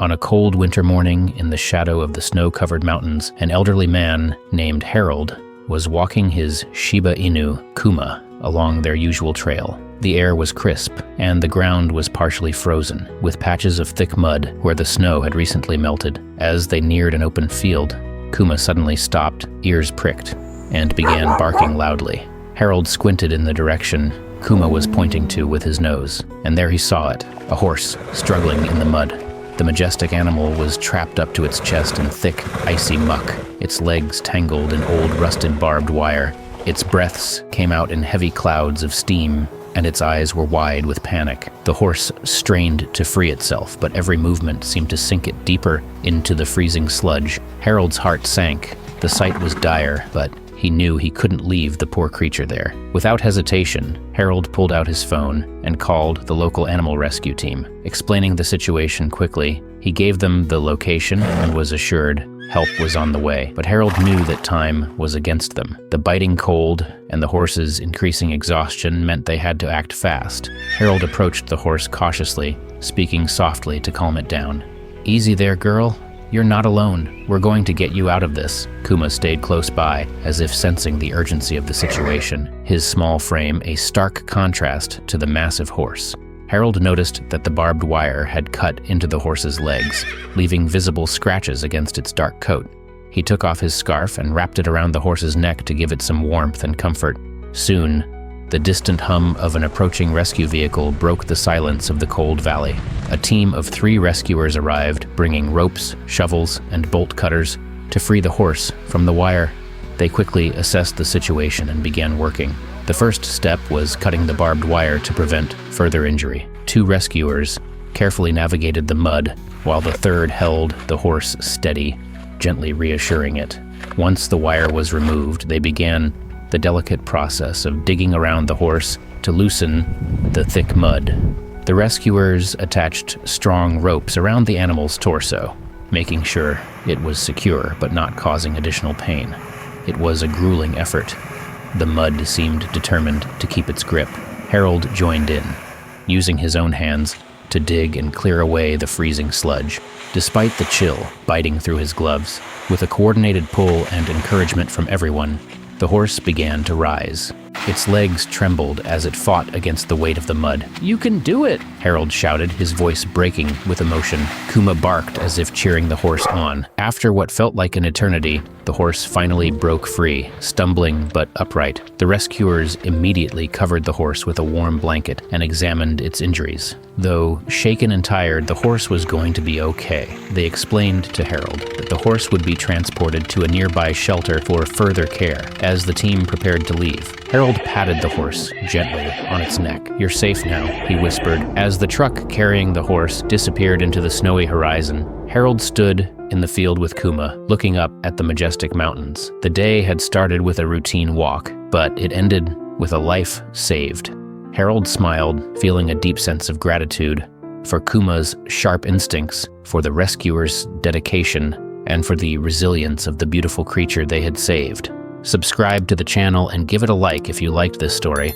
On a cold winter morning in the shadow of the snow-covered mountains, an elderly man named Harold was walking his Shiba Inu, Kuma, along their usual trail. The air was crisp, and the ground was partially frozen, with patches of thick mud where the snow had recently melted. As they neared an open field, Kuma suddenly stopped, ears pricked, and began barking loudly. Harold squinted in the direction Kuma was pointing to with his nose, and there he saw it, a horse struggling in the mud. The majestic animal was trapped up to its chest in thick, icy muck, its legs tangled in old rusted barbed wire. Its breaths came out in heavy clouds of steam, and its eyes were wide with panic. The horse strained to free itself, but every movement seemed to sink it deeper into the freezing sludge. Harold's heart sank. The sight was dire, but he knew he couldn't leave the poor creature there. Without hesitation, Harold pulled out his phone and called the local animal rescue team. Explaining the situation quickly, he gave them the location and was assured help was on the way. But Harold knew that time was against them. The biting cold and the horse's increasing exhaustion meant they had to act fast. Harold approached the horse cautiously, speaking softly to calm it down. "Easy there, girl. You're not alone. We're going to get you out of this." Kuma stayed close by, as if sensing the urgency of the situation, his small frame a stark contrast to the massive horse. Harold noticed that the barbed wire had cut into the horse's legs, leaving visible scratches against its dark coat. He took off his scarf and wrapped it around the horse's neck to give it some warmth and comfort. Soon, the distant hum of an approaching rescue vehicle broke the silence of the cold valley. A team of 3 rescuers arrived, bringing ropes, shovels, and bolt cutters to free the horse from the wire. They quickly assessed the situation and began working. The first step was cutting the barbed wire to prevent further injury. 2 rescuers carefully navigated the mud, while the third held the horse steady, gently reassuring it. Once the wire was removed, they began the delicate process of digging around the horse to loosen the thick mud. The rescuers attached strong ropes around the animal's torso, making sure it was secure but not causing additional pain. It was a grueling effort. The mud seemed determined to keep its grip. Harold joined in, using his own hands to dig and clear away the freezing sludge. Despite the chill biting through his gloves, with a coordinated pull and encouragement from everyone, the horse began to rise. Its legs trembled as it fought against the weight of the mud. "You can do it!" Harold shouted, his voice breaking with emotion. Kuma barked as if cheering the horse on. After what felt like an eternity, the horse finally broke free, stumbling but upright. The rescuers immediately covered the horse with a warm blanket and examined its injuries. Though shaken and tired, the horse was going to be okay. They explained to Harold that the horse would be transported to a nearby shelter for further care as the team prepared to leave. Harold patted the horse gently on its neck. "You're safe now," he whispered. As the truck carrying the horse disappeared into the snowy horizon, Harold stood in the field with Kuma, looking up at the majestic mountains. The day had started with a routine walk, but it ended with a life saved. Harold smiled, feeling a deep sense of gratitude for Kuma's sharp instincts, for the rescuers' dedication, and for the resilience of the beautiful creature they had saved. Subscribe to the channel and give it a like if you liked this story.